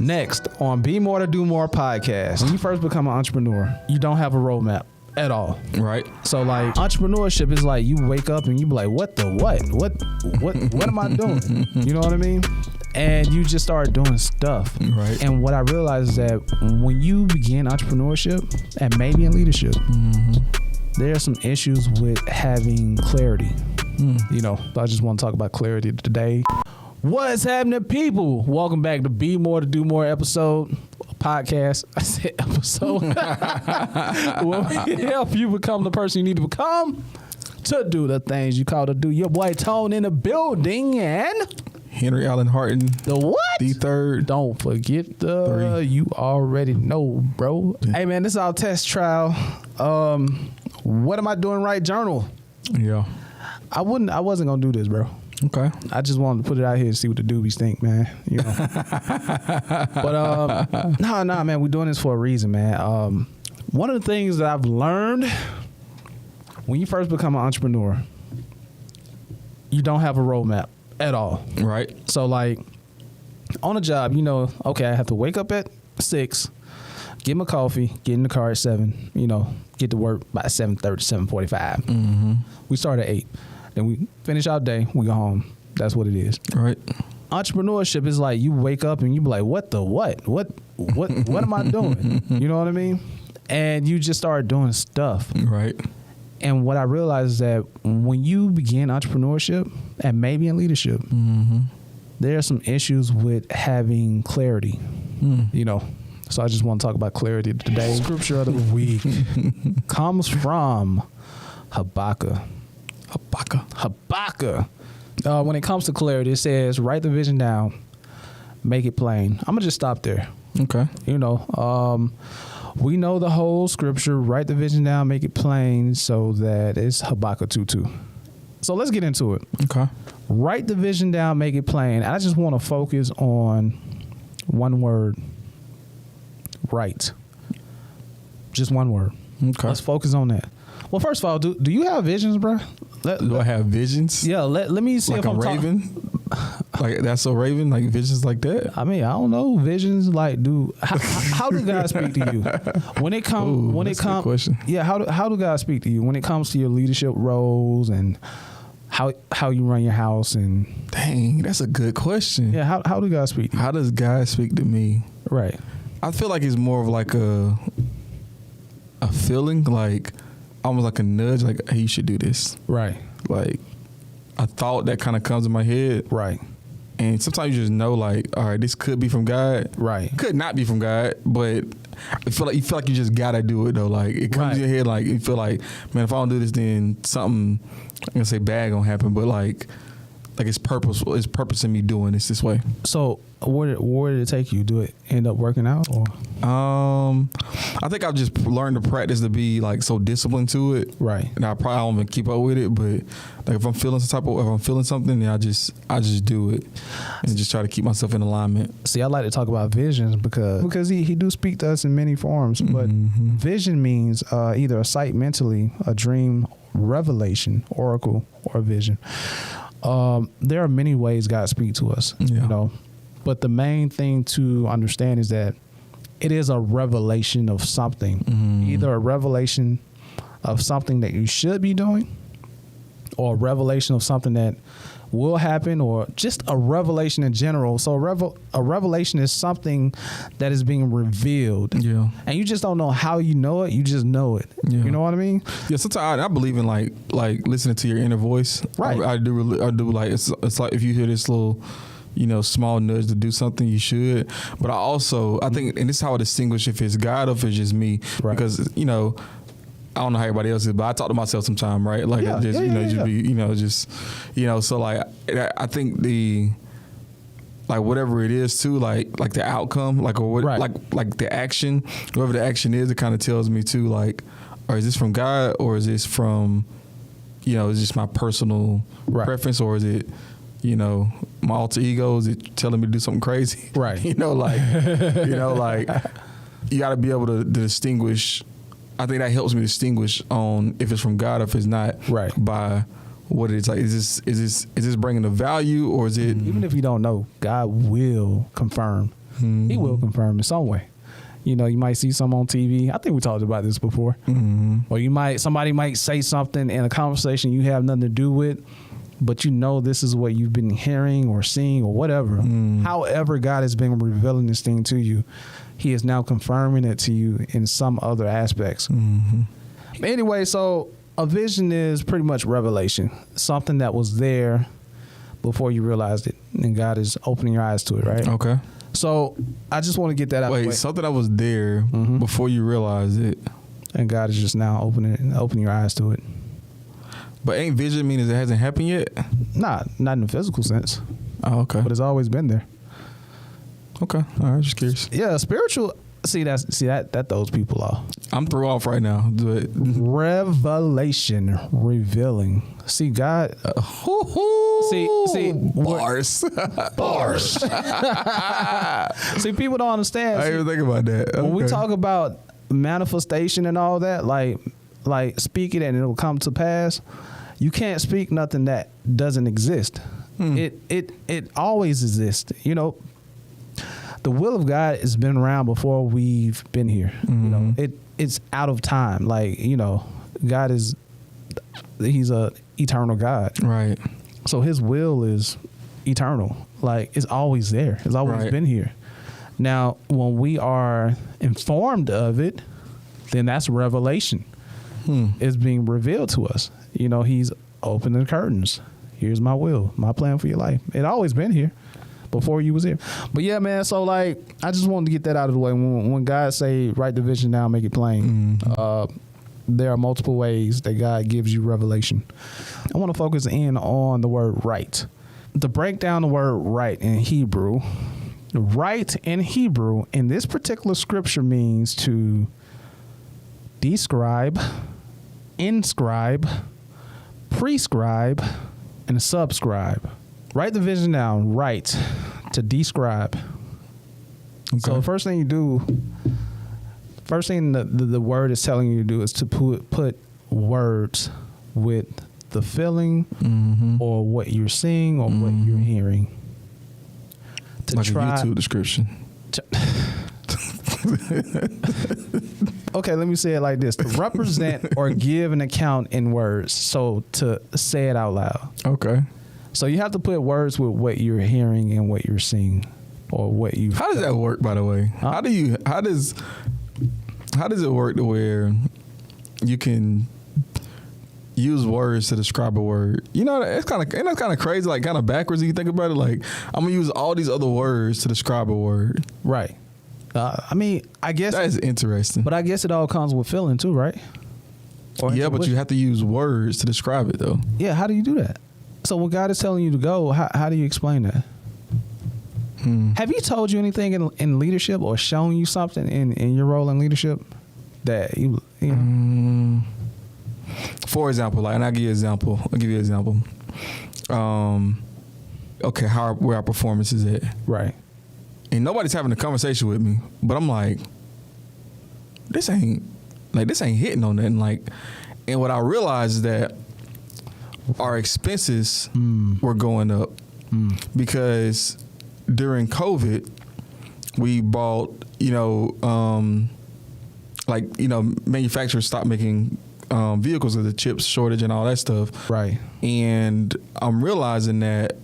Next on Be More to Do More podcast. When you first become an entrepreneur, you don't have a roadmap at all. Right. So like entrepreneurship is like you wake up and you be like, what am I doing? You know what I mean? And you just start doing stuff. Right. And what I realized is that when you begin entrepreneurship and maybe in leadership, there are some issues with having clarity. You know, so I just want to talk about clarity today. What's happening, people? Welcome back to Be More to Do More podcast. I said episode. Well, we help you become the person you need to become to do the things you call to do. Your boy Tone in the building and Henry Allen Harton. The what? The third. Don't forget the 3. You already know, bro. Yeah. Hey man, this is our test trial. What am I doing right? Journal. Yeah. I wasn't gonna do this, bro. Okay. I just wanted to put it out here and see what the doobies think, man. You know. But no, man, we're doing this for a reason, man. One of the things that I've learned when you first become an entrepreneur, you don't have a roadmap at all. Right. So like on a job, you know, okay, I have to wake up at 6, get my coffee, get in the car at 7, you know, get to work by 7:30, 7:45. We start at 8. Then we finish our day, we go home. That's what it is. Right. Entrepreneurship is like you wake up and you be like, what am I doing? You know what I mean? And you just start doing stuff. Right. And what I realized is that when you begin entrepreneurship and maybe in leadership, there are some issues with having clarity. You know, so I just want to talk about clarity today. Scripture of the week comes from Habakkuk. When it comes to clarity, it says, write the vision down, make it plain. I'm going to just stop there. Okay. You know, we know the whole scripture, write the vision down, make it plain, so that it's Habakkuk 2:2. So let's get into it. Okay. Write the vision down, make it plain. I just want to focus on one word, write. Just one word. Okay. Let's focus on that. Well, first of all, do you have visions, bro? Do I have visions? Yeah, let me see like if I'm raven. Like that's a raven, like visions like that. I mean, I don't know visions. Like, how do God speak to you when it comes? Question. Yeah, how do God speak to you when it comes to your leadership roles and how you run your house and? Dang, that's a good question. Yeah, how do God speak to you? How does God speak to me? Right. I feel like it's more of like a feeling, like almost like a nudge, like, hey, you should do this. Right. Like a thought that kind of comes in my head. Right. And sometimes you just know, like, all right, this could be from God. Right. Could not be from God, but you feel like you just gotta do it though. Like it comes in your head, like you feel like, man, if I don't do this, then something, I'm gonna say bad gonna happen, but like it's purposeful. It's purpose in me doing this way. So where did it take you? Do it end up working out? Or? I think I've just learned to practice to be like so disciplined to it. Right. And I probably don't even keep up with it, but like if I'm feeling something, then I just do it and just try to keep myself in alignment. See, I like to talk about visions because he do speak to us in many forms, but vision means either a sight mentally, a dream, revelation, oracle, or vision. There are many ways God speaks to us, you know, but the main thing to understand is that it is a revelation of something, either a revelation of something that you should be doing or a revelation of something that will happen or just a revelation in general. So a revelation is something that is being revealed. Yeah. And you just don't know how you know it. You just know it. Yeah. You know what I mean? Yeah. Sometimes I believe in like listening to your inner voice. Right. I do like, it's like if you hear this little, you know, small nudge to do something, you should. But I think, and this is how I distinguish if it's God or if it's just me. Right. Because, you know, I don't know how everybody else is, but I talk to myself sometimes, right? Like, so like, I think like whatever it is too, like the outcome, like, or what, like the action, whatever the action is, it kind of tells me too, like, or is this from God or is this from, you know, is this my personal preference or is it, you know, my alter ego? Is it telling me to do something crazy? Right. You know, like, you got to be able to distinguish. I think that helps me distinguish on if it's from God or if it's not, by what it's like. Is this bringing the value or is it? Even if you don't know, God will confirm He will confirm in some way. You know, you might see some on TV. I think we talked about this before. Or somebody might say something in a conversation you have nothing to do with, but you know this is what you've been hearing or seeing or whatever. However God has been revealing this thing to you, he is now confirming it to you in some other aspects. Anyway, so a vision is pretty much revelation, something that was there before you realized it, and God is opening your eyes to it, right? Okay. So I just want to get that out of the way. Wait, something that was there before you realized it. And God is just now opening your eyes to it. But ain't vision mean it hasn't happened yet? Nah, not in the physical sense. Oh, okay. But it's always been there. Okay. All right, just curious. Yeah, spiritual. That throws people off. I'm thrown off right now. Do it. Revelation, revealing. See, God. See, bars. Bars. See, people don't understand. I didn't even think about that. Okay. When we talk about manifestation and all that, like speak it and it will come to pass. You can't speak nothing that doesn't exist. It always exists. You know, the will of God has been around before we've been here. You know, it's out of time. Like, you know, God he's a eternal God. Right. So his will is eternal. Like, it's always there. It's always been here. Now, when we are informed of it, then that's revelation. It's being revealed to us. You know, he's opening the curtains. Here's my will, my plan for your life. It always been here before you was here. But yeah, man, so like, I just wanted to get that out of the way. When God say, write the vision down, make it plain, there are multiple ways that God gives you revelation. I want to focus in on the word write. To break down the word write in Hebrew, write in Hebrew in this particular scripture means to describe, inscribe, prescribe, and subscribe. Write the vision down, write, to describe. Okay. So the first thing you do, the word is telling you to do is to put words with the feeling or what you're seeing or what you're hearing. To like try, a YouTube description. Okay, let me say it like this. To represent or give an account in words. So to say it out loud. Okay. So you have to put words with what you're hearing and what you're seeing or what you. How does that work, by the way? Huh? How does it work to where you can use words to describe a word? You know, it's kind of crazy, like kind of backwards if you think about it. Like, I'm gonna use all these other words to describe a word. Right. I mean, I guess that is interesting. But I guess it all comes with feeling too, right? Or yeah, but you have to use words to describe it, though. Yeah, how do you do that? So when God is telling you to go, how do you explain that? Have he told you anything in leadership or shown you something in your role in leadership that you know? For example, like, and I'll give you an example. Okay, where our performance is at. Right. And nobody's having a conversation with me, but I'm like, this ain't hitting on nothing. Like, and what I realized is that our expenses were going up because during COVID, we bought, manufacturers stopped making vehicles of the chip shortage and all that stuff. Right. And I'm realizing that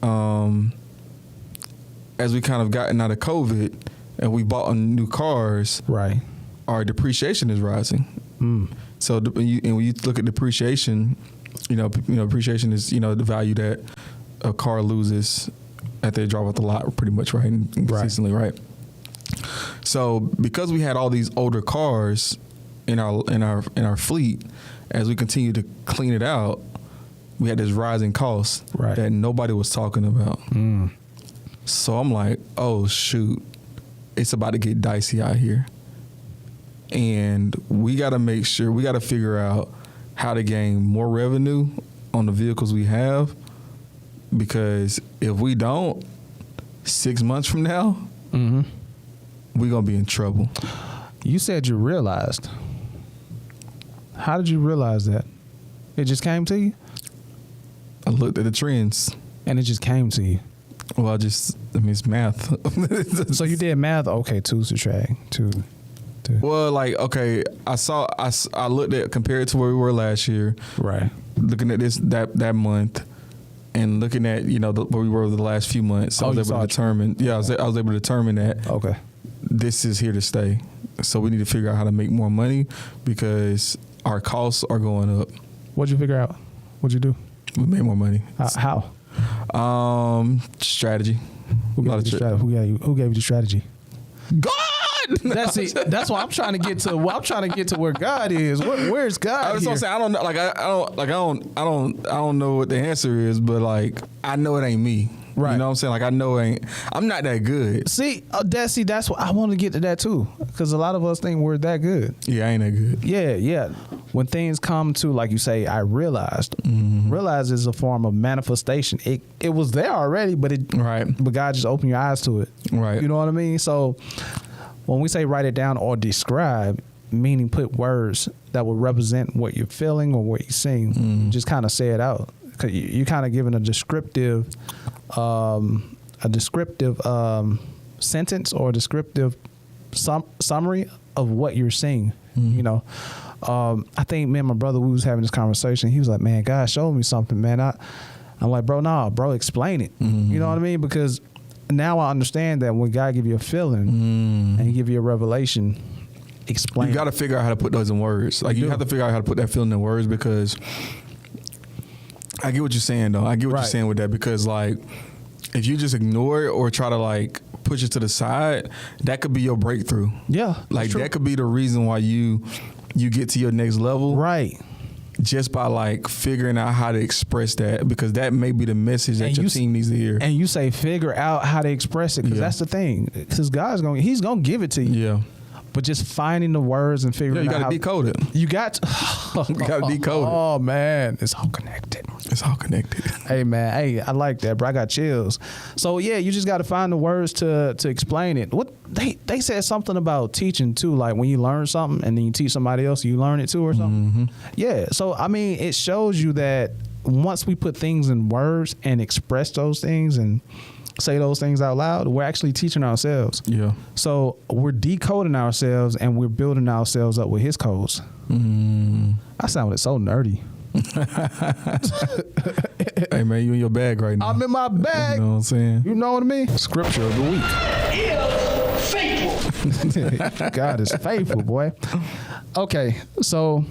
as we kind of gotten out of COVID and we bought new cars, right, our depreciation is rising. So when you look at depreciation, depreciation is, the value that a car loses after they drive off the lot, pretty much, right? And consistently, right? So because we had all these older cars in our fleet, as we continue to clean it out, we had this rising cost that nobody was talking about. So I'm like, oh shoot, it's about to get dicey out here. And we got to figure out how to gain more revenue on the vehicles we have, because if we don't, 6 months from now, we're going to be in trouble. You said you realized. How did you realize that? It just came to you? I looked at the trends. And it just came to you? Well, it's math. So you did math? Okay, two subtract two. Well, like, okay, I looked at compared to where we were last year. Right. Looking at that month and looking at, where we were the last few months. I was able to determine. Yeah, I was able to determine that. Okay. This is here to stay. So we need to figure out how to make more money because our costs are going up. What'd you figure out? What'd you do? We made more money. How? Strategy. Who gave you the strategy? God. That's why I'm trying to get to. I'm trying to get to where God is. Where's God? I was gonna say I don't know. Like I don't know what the answer is, but like I know it ain't me. Right. You know what I'm saying? Like I know I'm not that good. That's what I want to get to that too, because a lot of us think we're that good. Yeah, I ain't that good. Yeah. When things come to, like you say, I realized. Mm-hmm. Realize is a form of manifestation. It was there already, but God just opened your eyes to it. Right. You know what I mean? So when we say write it down or describe, meaning put words that will represent what you're feeling or what you're seeing, just kind of say it out. Cause you're kind of giving a descriptive sentence or a descriptive summary of what you're seeing. Mm-hmm. I think me and my brother, we was having this conversation. He was like, "Man, God showed me something, man." I'm like, bro, explain it. Mm-hmm. You know what I mean? Because now I understand that when God give you a feeling and He give you a revelation, explain. You got to figure out how to put those in words. Like you have to figure out how to put that feeling in words, because I get what you're saying though. I get what you're saying with that, because like if you just ignore it or try to like push it to the side, that could be your breakthrough. Yeah, like that could be the reason why you get to your next level. Right. Just by like figuring out how to express that, because that may be the message that your team needs to hear. And you say figure out how to express it, because that's the thing. Because He's gonna give it to you. Yeah. But just finding the words and figuring out how. You got to decode it. You got to decode it. Oh man, it's all connected. Hey man, I like that, bro. I got chills. So yeah, you just got to find the words to explain it. What they said something about teaching too, like when you learn something and then you teach somebody else, you learn it too or something. Mm-hmm. Yeah. So I mean, it shows you that once we put things in words and express those things and say those things out loud, we're actually teaching ourselves. Yeah. So we're decoding ourselves and we're building ourselves up with His codes. I sounded so nerdy. Hey man, you in your bag right now. I'm in my bag. You know what I'm saying? You know what I mean? Scripture of the week. Faithful. God is faithful, boy. Okay, so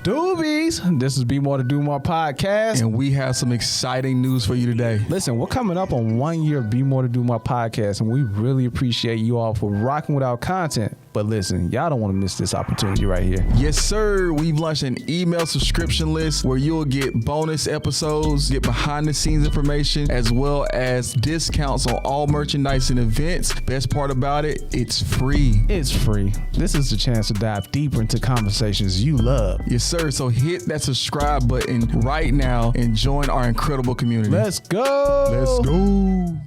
doobies, this is Be More to Do More podcast, and we have some exciting news for you today. Listen, we're coming up on 1 year of Be More to Do More podcast, and we really appreciate you all for rocking with our content. But listen, y'all don't want to miss this opportunity right here. Yes, sir. We've launched an email subscription list where you'll get bonus episodes, get behind the scenes information, as well as discounts on all merchandise and events. Best part about it, it's free. It's free. This is the chance to dive deeper into conversations you love. Yes, sir. So hit that subscribe button right now and join our incredible community. Let's go.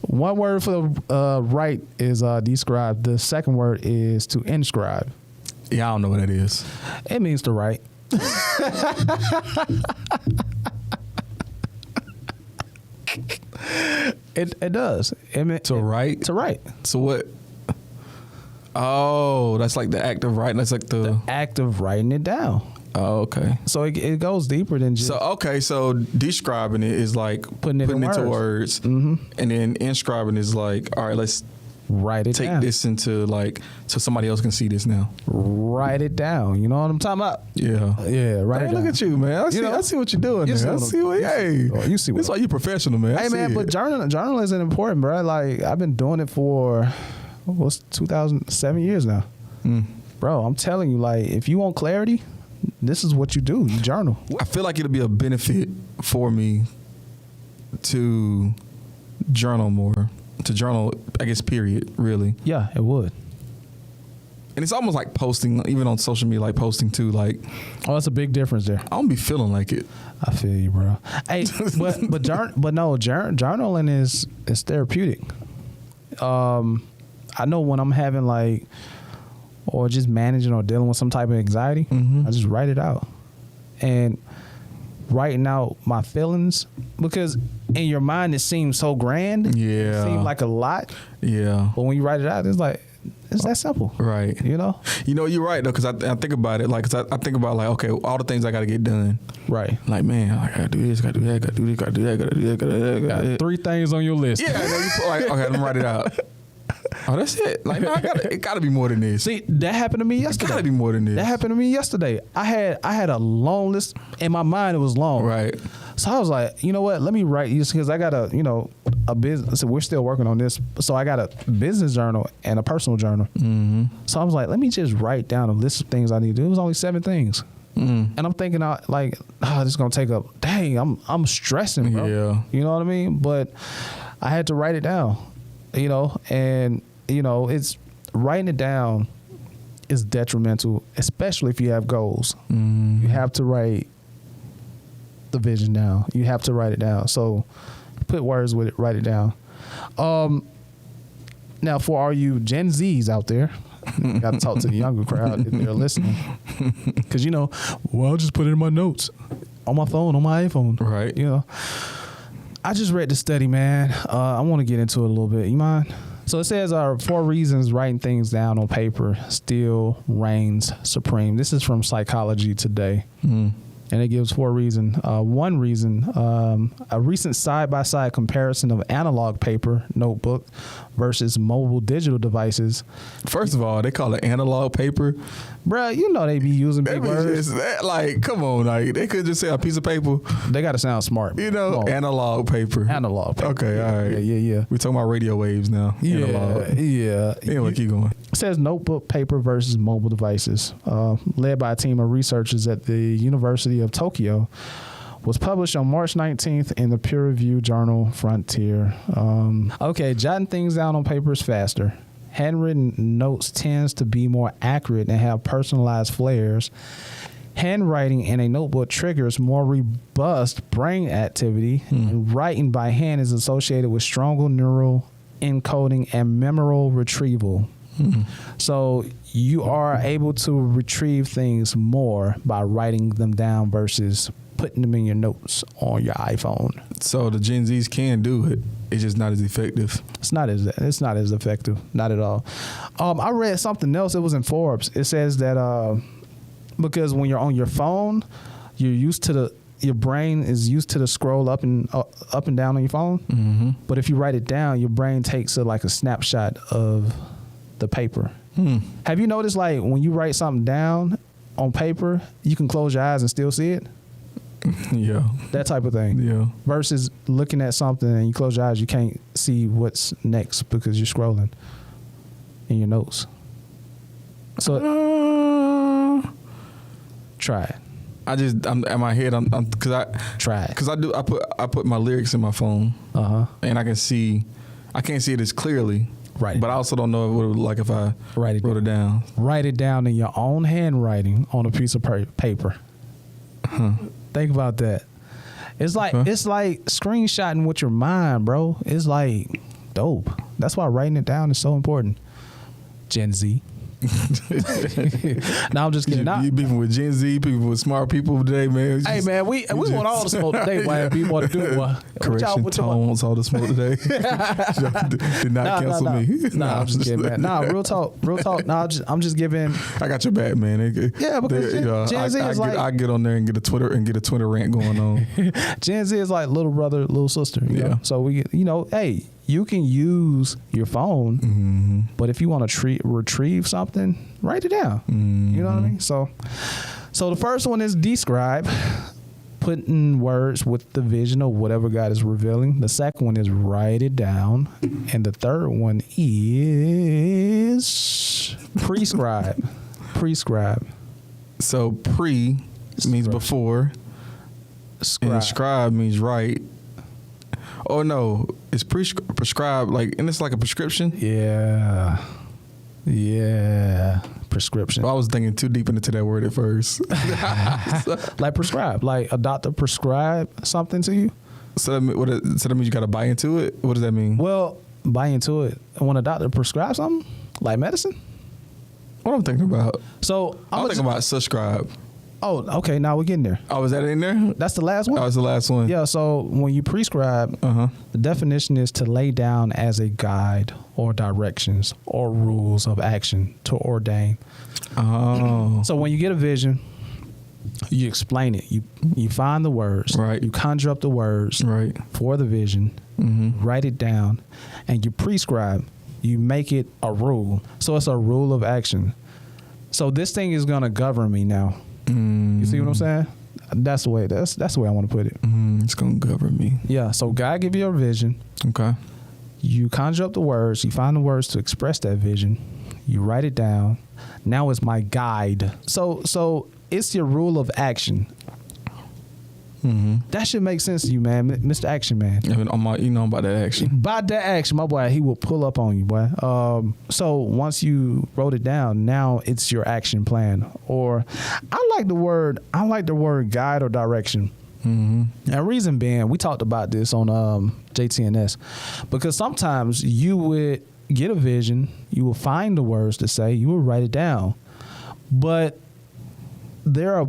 One word for the write is describe. The second word is to inscribe. Yeah, I don't know what that is. It means to write. It does. To write? To write. So what? Oh, that's like the act of writing. That's like the act of writing it down. Oh, okay. So it goes deeper than just. So describing it is like putting it into words. Mm-hmm. And then inscribing is like, all right, let's write it down. Take this into like, so somebody else can see this now. Write it down. You know what I'm talking about? Yeah. Yeah, write it down. Look at you, man. I see what you're doing. You see that's why you're professional, man. Hey, man, but journaling is important, bro. Like, I've been doing it for, 2007 years now. Bro, I'm telling you, like, if you want clarity, this is what you do. You journal. I feel like it'll be a benefit for me to journal more. To journal, I guess, period, really. Yeah, it would. And it's almost like posting, even on social media, like posting too. Like, oh, that's a big difference there. I don't be feeling like it. I feel you, bro. Hey, journaling is therapeutic. I know when I'm having like, or just managing or dealing with some type of anxiety, I just write it out. And writing out my feelings, because in your mind it seems so grand. Yeah. It seems like a lot. Yeah. But when you write it out, it's like, it's that simple. Right. You know? You're right, though, because I think about it. Like, cause I think about, like, okay, all the things I got to get done. Right. Like, man, I got to do this, got to do that, got to do this, got to do that, got to do that, got to do that. Got 3 things on your list. Yeah. You put, like, okay, let me write it out. Oh, that's it. Like, no, it got to be more than this. See, that happened to me yesterday. It got to be more than this. That happened to me yesterday. I had a long list. In my mind, it was long. Right. So I was like, you know what? Let me write this, because I got a business. So we're still working on this. So I got a business journal and a personal journal. Mm-hmm. So I was like, let me just write down a list of things I need to do. It was only 7 things. And I'm thinking, like, this is gonna take up. Dang, I'm stressing, bro. Yeah. You know what I mean? But I had to write it down. And it's writing it down is detrimental, especially if you have goals. You have to write the vision down. You have to write it down. So put words with it, write it down. Now, for all you Gen Zs out there, got to talk to the younger crowd if they're listening. Because, I'll just put it in my notes on my phone, on my iPhone. Right. I just read the study, man. I want to get into it a little bit. You mind? So it says 4 reasons writing things down on paper still reigns supreme. This is from Psychology Today. And it gives 4 reasons. One reason, a recent side-by-side comparison of analog paper notebook versus mobile digital devices. First of all, they call it analog paper. Bruh, they be using big words. Like, come on, like, they could just say a piece of paper. They got to sound smart. Analog paper. Analog paper. Okay, all right. Yeah. We're talking about radio waves now. Yeah, analog. yeah. Anyway, keep going. It says notebook paper versus mobile devices, led by a team of researchers at the University of Tokyo, was published on March 19th in the peer-reviewed journal Frontier. Jotting things down on paper is faster. Handwritten notes tends to be more accurate and have personalized flares. Handwriting in a notebook triggers more robust brain activity. And writing by hand is associated with stronger neural encoding and memorial retrieval. So you are able to retrieve things more by writing them down versus putting them in your notes on your iPhone. So the Gen Zs can do it. It's just not as effective. It's not as effective. Not at all. I read something else. It was in Forbes. It says that because when you're on your phone, your brain is used to the scroll up and down on your phone. But if you write it down, your brain takes a snapshot of the paper. Have you noticed, like, when you write something down on paper, you can close your eyes and still see it? Yeah. That type of thing. Yeah. Versus looking at something and you close your eyes, you can't see what's next because you're scrolling in your notes. So try it. I'm in my head. Try it. Because I put my lyrics in my phone. And I can't see it as clearly. Right. But I also don't know what it would look like if I wrote it down. Write it down in your own handwriting on a piece of paper. Think about that. It's like screenshotting with your mind, bro. It's like dope. That's why writing it down is so important. Gen Z. No, I'm just kidding. You beefing with Gen Z, people with smart people today, man. Hey, man, we want all the smoke today, boy. We want to do it, boy. Correction, Tone wants all the smoke today. Did not cancel me. Nah, I'm just kidding, man. Nah, real talk. Nah, I'm just giving. I got your back, man. Yeah, because Gen Z is I get on there and get a Twitter rant going on. Gen Z is like little brother, little sister. You know? So we, hey, you can use your phone, but if you want to retrieve something, write it down. You know what I mean? So the first one is describe, putting words with the vision of whatever God is revealing. The second one is write it down. And the third one is prescribe. Prescribe. So pre means before, and scribe means write. Oh no, it's prescribed, like, and it's like a prescription. Yeah, prescription. I was thinking too deep into that word at first. Like prescribe, like a doctor prescribe something to you. So that means you got to buy into it. What does that mean? Well, buy into it. When a doctor prescribes something, like medicine. What I'm thinking about? So I'm thinking about subscribe. Oh, okay. Now we're getting there. Oh, is that in there? That's the last one? That was the last one. Yeah, so when you prescribe, the definition is to lay down as a guide or directions or rules of action to ordain. Oh. So when you get a vision, you explain it. You find the words. Right. You conjure up the words for the vision, write it down, and you prescribe. You make it a rule. So it's a rule of action. So this thing is going to govern me now. You see what I'm saying? That's the way I want to put it. It's gonna govern me. Yeah. So God give you a vision. Okay. You conjure up the words. You find the words to express that vision. You write it down. Now it's my guide. So it's your rule of action. That should make sense to you, man, Mr. Action Man. You know about that action. By that action, my boy, he will pull up on you, boy. So once you wrote it down, now it's your action plan. Or I like the word guide or direction. And reason being, we talked about this on JTNS, because sometimes you would get a vision, you will find the words to say, you will write it down, but there are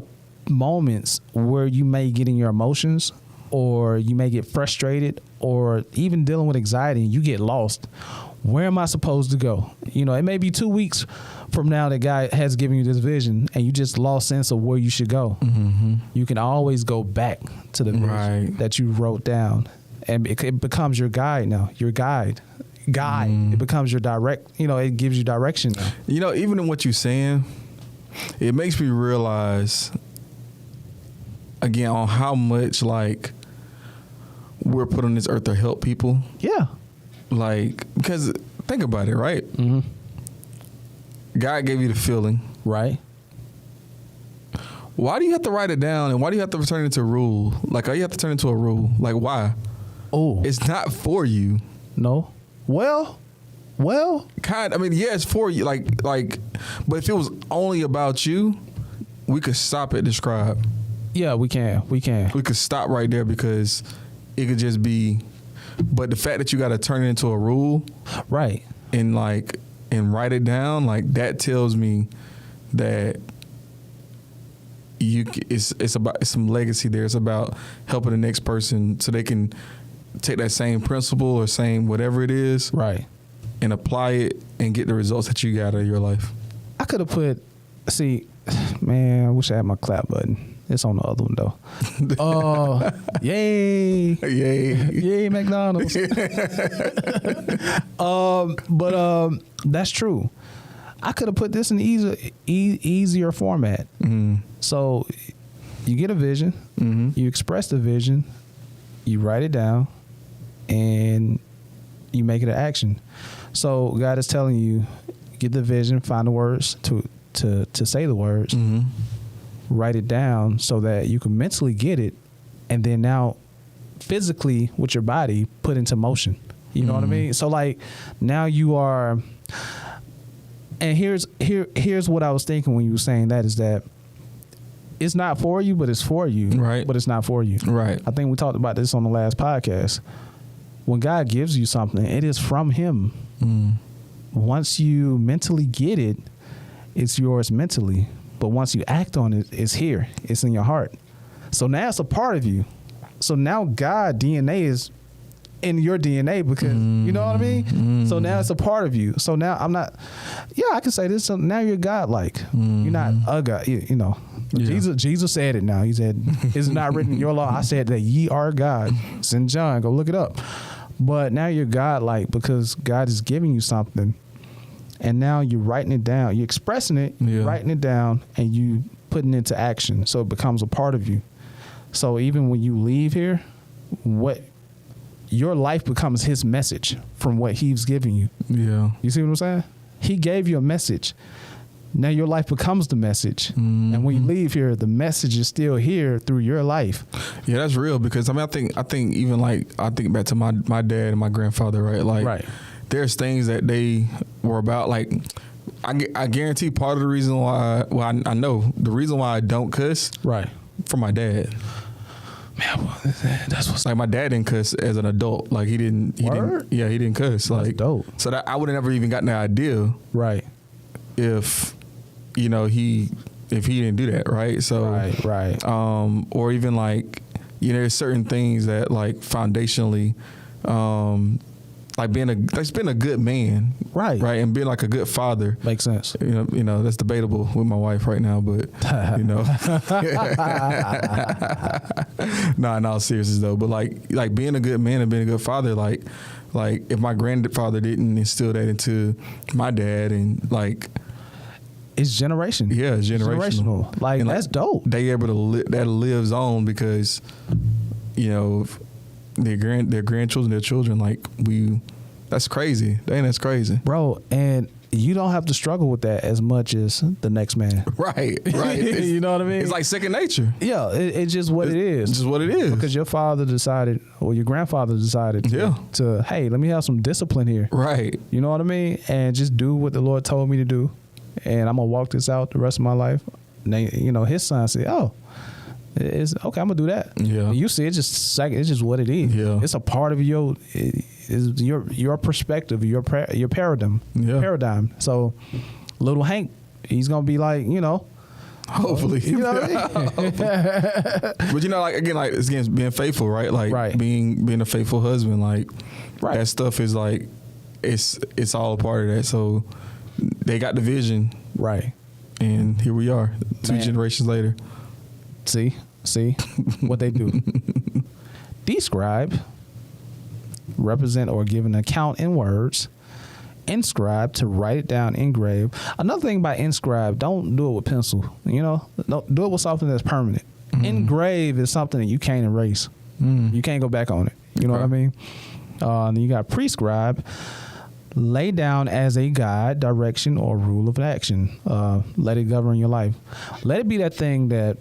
moments where you may get in your emotions, or you may get frustrated, or even dealing with anxiety, and you get lost. Where am I supposed to go? You know, it may be 2 weeks from now that God has given you this vision, and you just lost sense of where you should go. You can always go back to the vision that you wrote down, and it becomes your guide now. Your guide. It becomes your direct. You know, it gives you direction now. You know, even in what you're saying, it makes me realize again on how much like we're put on this earth to help people. Yeah. Like, because think about it, right? God gave you the feeling. Right. Why do you have to write it down, and why do you have to turn it into a rule? Like, you have to turn it into a rule. Like, why? Oh. It's not for you. No. Well, I mean, yeah, it's for you. Like, but if it was only about you, we could stop at describe. Yeah, we can. We could stop right there, because it could just be. But the fact that you got to turn it into a rule, right, and write it down, like that tells me that it's about some legacy there. It's about helping the next person so they can take that same principle or same whatever it is, right, and apply it and get the results that you got out of your life. I could have put. See, man, I wish I had my clap button. It's on the other one though. Yay, McDonald's. But that's true. I could have put this in easier format. So you get a vision, you express the vision, you write it down, and you make it an action. So God is telling you, get the vision, find the words to say the words. Write it down so that you can mentally get it, and then now physically with your body put into motion. You know what I mean? So like now you are, and here's what I was thinking when you were saying that, is that it's not for you, but it's for you. Right. But it's not for you. Right. I think we talked about this on the last podcast. When God gives you something, it is from Him. Once you mentally get it, it's yours mentally. But once you act on it, it's here. It's in your heart. So now it's a part of you. So now God DNA is in your DNA, because you know what I mean? So now it's a part of you. So now I'm not, I can say this. So now you're God-like. You're not a God, you know. Yeah. Jesus said it now. He said, it's not written in your law. I said that ye are God. It's in John. Go look it up. But now you're God-like because God is giving you something. And now you're writing it down. You're expressing it, you're writing it down, and you putting it into action. So it becomes a part of you. So even when you leave here, your life becomes His message from what He's giving you. Yeah. You see what I'm saying? He gave you a message. Now your life becomes the message. And when you leave here, the message is still here through your life. Yeah, that's real, because I mean, I think even like, I think back to my dad and my grandfather, right? Like, right. There's things that they were about, like, I guarantee part of the reason why, I know the reason why I don't cuss, right, from my dad. Man, that's what's like, my dad didn't cuss as an adult. Like, he didn't cuss. Like, that's dope. So that I would have never even gotten the idea, right, if, you know, he if he didn't do that, right? So right. Or even like, there's certain things that like foundationally, like being a good man, right, and being like a good father makes sense. That's debatable with my wife right now, but nah, in all seriousness though. But like being a good man and being a good father, like if my grandfather didn't instill that into my dad, and like it's generation. Yeah, it's generational. Like, and that's dope. They able to that lives on because their grandchildren, their children, like that's crazy. That's crazy, bro. And you don't have to struggle with that as much as the next man. Right. You know what I mean? It's like second nature. Yeah, it's just what it is. It's just what it is. Because your father decided, or your grandfather decided to, hey, let me have some discipline here. Right. You know what I mean? And just do what the Lord told me to do. And I'm going to walk this out the rest of my life. And his son said, oh, it's okay, I'm going to do that. Yeah. And you see, it's just what it is. Yeah. It's a part of your perspective, your paradigm. Yeah. Paradigm. So little Hank, he's going to be like, hopefully. You know what I mean? But like again, like it's again being faithful, right? Like being a faithful husband, like that stuff is like it's all a part of that. So they got the vision. Right. And here we are, 2 generations later. See what they do. Describe, represent or give an account in words. Inscribe, to write it down, engrave. Another thing about inscribe, don't do it with pencil. Don't do it with something that's permanent. Mm-hmm. Engrave is something that you can't erase. You can't go back on it. You know what I mean? Then you got prescribe. Lay down as a guide, direction, or rule of action. Let it govern your life. Let it be that thing that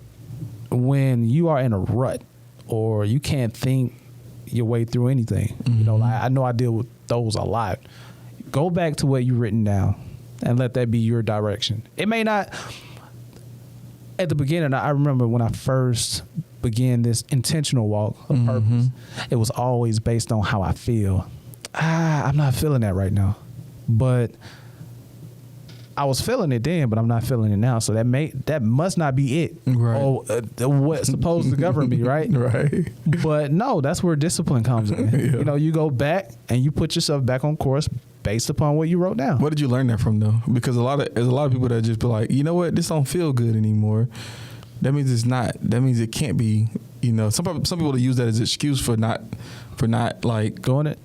when you are in a rut or you can't think your way through anything, I know I deal with those a lot. Go back to what you've written down and let that be your direction. It may not, at the beginning, I remember when I first began this intentional walk of purpose, it was always based on how I feel. I'm not feeling that right now, but I was feeling it then, but I'm not feeling it now. So that must not be it. Right. Or what's supposed to govern me, right? Right. But no, that's where discipline comes in. Yeah. You go back and you put yourself back on course based upon what you wrote down. What did you learn that from though? Because there's a lot of people that just be like, you know what, this don't feel good anymore. That means it's not. That means it can't be. Some people use that as an excuse for not like doing it.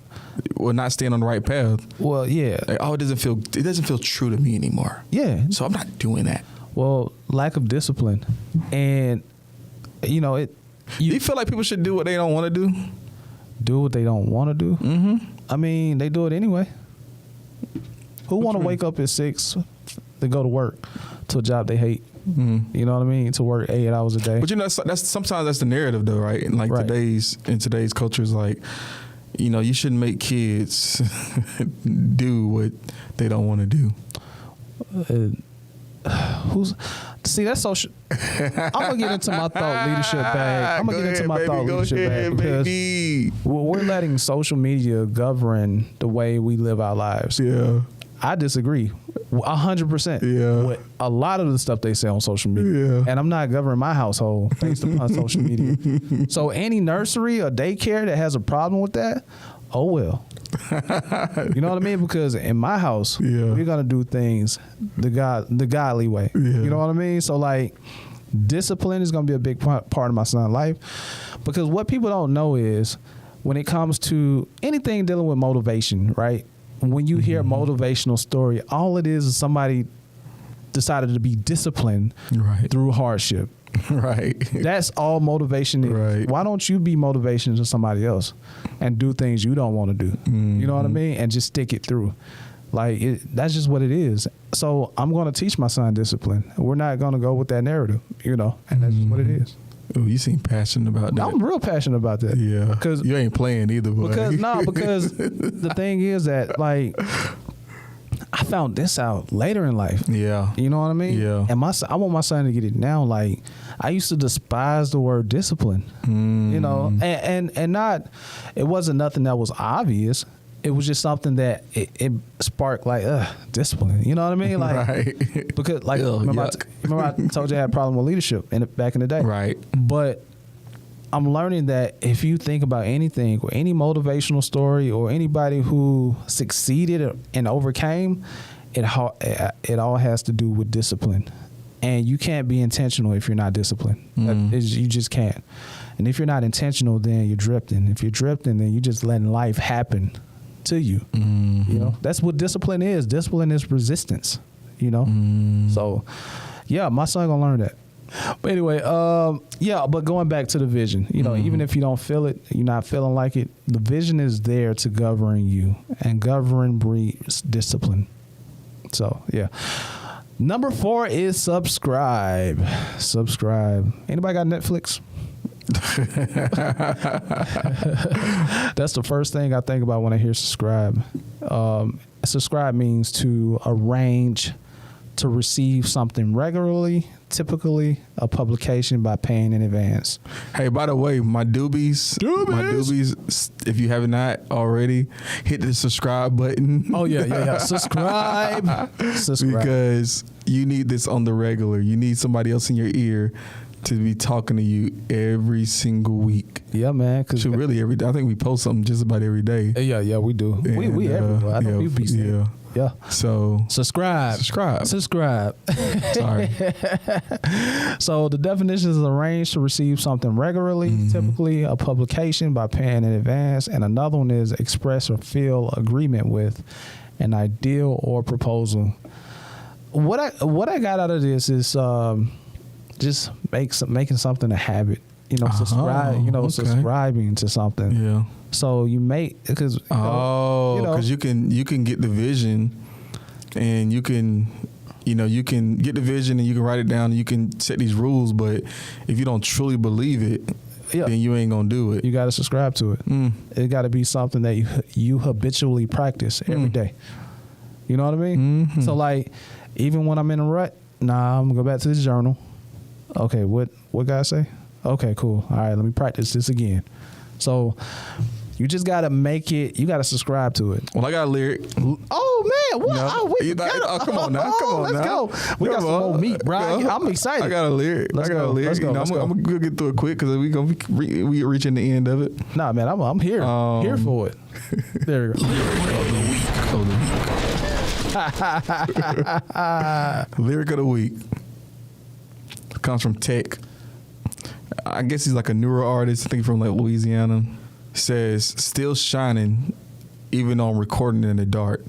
Or not staying on the right path. Well, yeah. Like, it doesn't feel true to me anymore. Yeah. So I'm not doing that. Well, lack of discipline, and do you feel like people should do what they don't want to do? Do what they don't want to do? Mm-hmm. I mean, they do it anyway. Who want to wake up at 6 to go to work to a job they hate? Mm-hmm. You know what I mean? To work 8 hours a day. But sometimes that's the narrative though, right? And like today's culture is like, you shouldn't make kids do what they don't want to do. That's social. I'm gonna get into my thought leadership bag. Because we're letting social media govern the way we live our lives. Yeah, I disagree 100%. With a lot of the stuff they say on social media, and I'm not governing my household based upon social media. So any nursery or daycare that has a problem with that, oh well. You know what I mean? Because in my house, we're gonna do things the godly way. Yeah. You know what I mean? So like, discipline is gonna be a big part of my son's life, because what people don't know is when it comes to anything dealing with motivation, right? When you hear a motivational story, all it is somebody decided to be disciplined through hardship. Right. That's all motivation is. Right. Why don't you be motivation to somebody else and do things you don't want to do? Mm-hmm. You know what I mean? And just stick it through. Like, that's just what it is. So I'm going to teach my son discipline. We're not going to go with that narrative, and that's just what it is. Oh, you seem passionate about that. I'm real passionate about that. Yeah. Because you ain't playing either, boy. Because the thing is that, like, I found this out later in life. Yeah. You know what I mean? Yeah. And I want my son to get it now. Like, I used to despise the word discipline, and not, it wasn't nothing that was obvious. it was just something that it sparked like discipline. You know what I mean? Like, right. Because like remember I told you I had a problem with leadership back in the day. Right. But I'm learning that if you think about anything or any motivational story or anybody who succeeded and overcame, it all has to do with discipline. And you can't be intentional if you're not disciplined. You just can't. And if you're not intentional, then you're drifting. If you're drifting, then you're just letting life happen to you. You know, that's what discipline is. Discipline is resistance, you know? So yeah, my son gonna learn that. But anyway, but going back to the vision, you know, even if you don't feel it, you're not feeling like it, the vision is there to govern you, and govern breeds discipline. So yeah. Number 4 is subscribe. Subscribe. Anybody got Netflix? That's the first thing I think about when I hear subscribe. Subscribe means to arrange to receive something regularly, typically a publication by paying in advance. Hey, by the way, my doobies, if you have not already, hit the subscribe button. Oh, yeah. Subscribe. Because you need this on the regular. You need somebody else in your ear to be talking to you every single week. Yeah, man. So really every day. I think we post something just about every day. Yeah, we do. And, we everywhere. I know you be saying. Yeah. So subscribe. Sorry. So the definition is arranged to receive something regularly, typically a publication by paying in advance, and another one is express or feel agreement with an ideal or proposal. What I got out of this is just making something a habit. You know, subscribing to something. Yeah. So you make because because you can get the vision, and you can get the vision and you can write it down and you can set these rules. But if you don't truly believe it, then you ain't gonna do it. You got to subscribe to it. It got to be something that you habitually practice every day. You know what I mean? So like, even when I'm in a rut, I'm gonna go back to this journal. Okay, what God say? Okay, cool. All right, let me practice this again. So you just got to make it. You got to subscribe to it. Well, I got a lyric. Oh, man. What? No. Come on now. Let's go. We got some more meat, bro. I'm excited. I got a lyric. Let's go. I'm going to get through it quick because we reaching the end of it. Nah, man, I'm here. Here for it. There we go. Lyric of the week comes from Tech. I guess he's like a neuro artist. I think from like Louisiana. Says, still shining, even though I'm recording in the dark.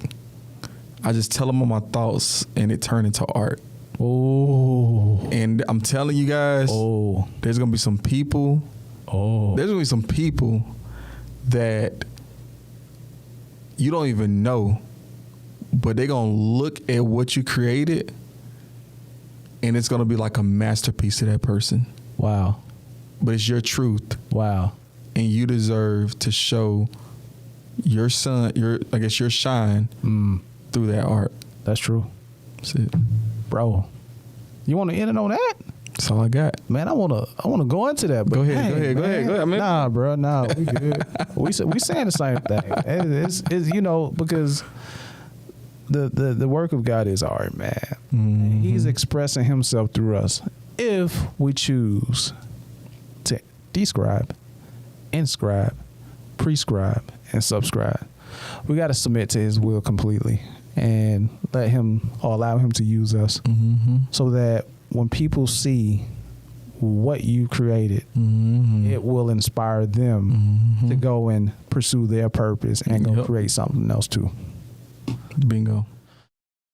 I just tell them all my thoughts, and it turned into art. Oh. And I'm telling you guys, there's gonna be some people. There's gonna be some people that you don't even know, but they're gonna look at what you created, and it's gonna be like a masterpiece to that person. Wow. But it's your truth. Wow. And you deserve to show your son, your shine through that art. That's true. That's it. Bro, you want to end it on that? That's all I got. Man, I wanna go into that. But go ahead. I mean, nah, bro, we good. we saying the same thing. It's because the work of God is art, man. And He's expressing Himself through us if we choose to describe, inscribe, prescribe, and subscribe. We got to submit to His will completely and let Him or allow Him to use us so that when people see what you created, it will inspire them to go and pursue their purpose and go create something else too. Bingo.